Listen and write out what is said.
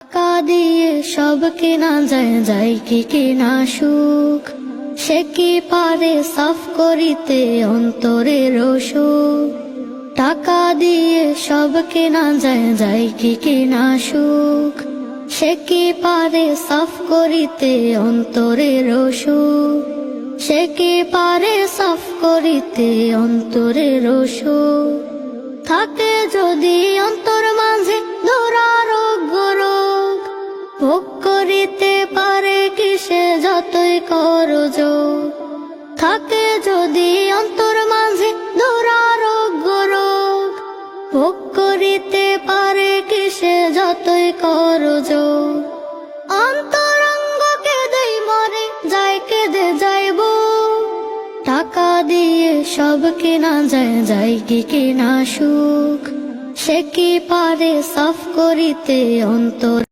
টাকা দিয়ে সব কেনা যায়, যায় কি কেনা সুখ? সে কি পারে সাফ করিতে অন্তরের সুখ? টাকা দিয়ে সব কেনা যায়, যায় কি কেনা সুখ? সে কি পারে সাফ করিতে অন্তরের সুখ? সে কি পারে সাফ করিতে অন্তরের সুখ? থাকে যদি অন্তর মাঝে দুরারোগ্য রোগ, ভোগ করিতে পারে কিসে যতই করো যোগ। থাকে যদি অন্তর মাঝে দুরারোগ্য রোগ, ভোগ করিতে পারে কিসে যতই করো যোগ। অন্তরঙ্গকে দেই মরে যায় কেঁদে যাইব, টাকা দিয়ে সব কেনা যায়, যায় কি কেনা সুখ? সে কি পারে সাফ করিতে অন্তর